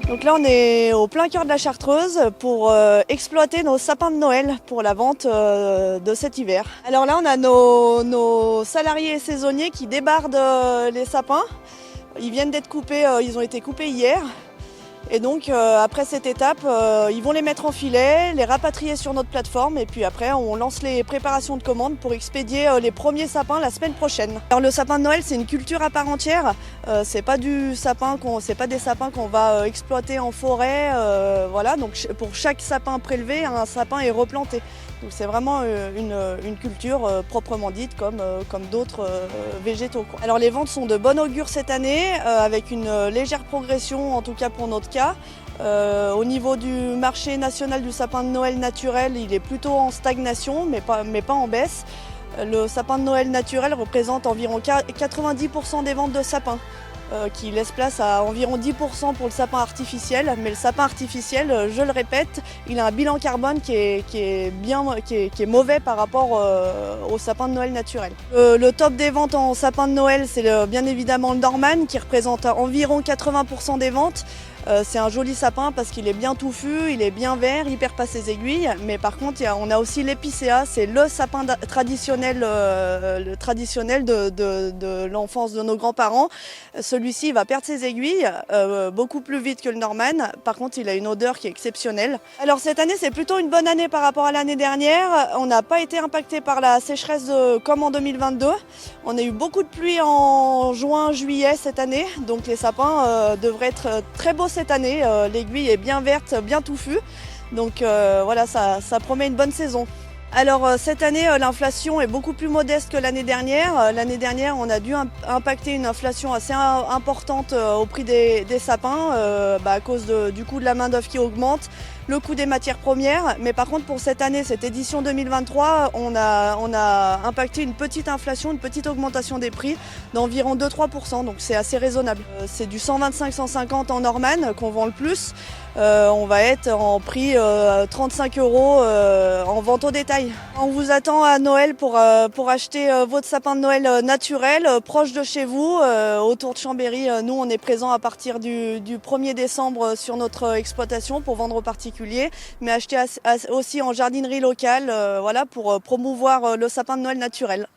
Donc là, on est au plein cœur de la Chartreuse pour exploiter nos sapins de Noël pour la vente de cet hiver. Alors là, on a nos salariés et saisonniers qui débardent les sapins. Ils viennent d'être coupés, ils ont été coupés hier. Et donc après cette étape, ils vont les mettre en filet, les rapatrier sur notre plateforme et puis après on lance les préparations de commandes pour expédier les premiers sapins la semaine prochaine. Alors le sapin de Noël, c'est une culture à part entière. C'est pas des sapins qu'on va exploiter en forêt. Voilà, donc pour chaque sapin prélevé, un sapin est replanté. Donc c'est vraiment une culture proprement dite comme d'autres végétaux, quoi. Alors les ventes sont de bon augure cette année avec une légère progression en tout cas pour notre cas. Au niveau du marché national du sapin de Noël naturel, il est plutôt en stagnation mais pas en baisse. Le sapin de Noël naturel représente environ 90% des ventes de sapins. Qui laisse place à environ 10% pour le sapin artificiel. Mais le sapin artificiel, je le répète, il a un bilan carbone qui est mauvais par rapport au sapin de Noël naturel. Le top des ventes en sapin de Noël, c'est bien évidemment le Norman qui représente environ 80% des ventes. C'est un joli sapin parce qu'il est bien touffu, il est bien vert, il perd pas ses aiguilles. Mais par contre, on a aussi l'épicéa, c'est le sapin traditionnel, de l'enfance de nos grands-parents. Celui-ci va perdre ses aiguilles beaucoup plus vite que le Norman. Par contre, il a une odeur qui est exceptionnelle. Alors cette année, c'est plutôt une bonne année par rapport à l'année dernière. On n'a pas été impacté par la sécheresse comme en 2022. On a eu beaucoup de pluie en juin, juillet cette année. Donc les sapins devraient être très beaux cette année. L'aiguille est bien verte, bien touffue. Donc voilà, ça promet une bonne saison. Alors cette année, l'inflation est beaucoup plus modeste que l'année dernière. L'année dernière, on a dû impacter une inflation assez importante au prix des sapins à cause du coût de la main-d'œuvre qui augmente, le coût des matières premières. Mais par contre, pour cette année, cette édition 2023, on a impacté une petite inflation, une petite augmentation des prix d'environ 2-3%. Donc c'est assez raisonnable. C'est du 125-150 en Norman qu'on vend le plus. On va être en prix 35 € en vente au détail. On vous attend à Noël pour acheter votre sapin de Noël naturel, proche de chez vous, autour de Chambéry. Nous, on est présents à partir du 1er décembre sur notre exploitation pour vendre aux particuliers, mais acheter aussi en jardinerie locale, voilà, pour promouvoir le sapin de Noël naturel.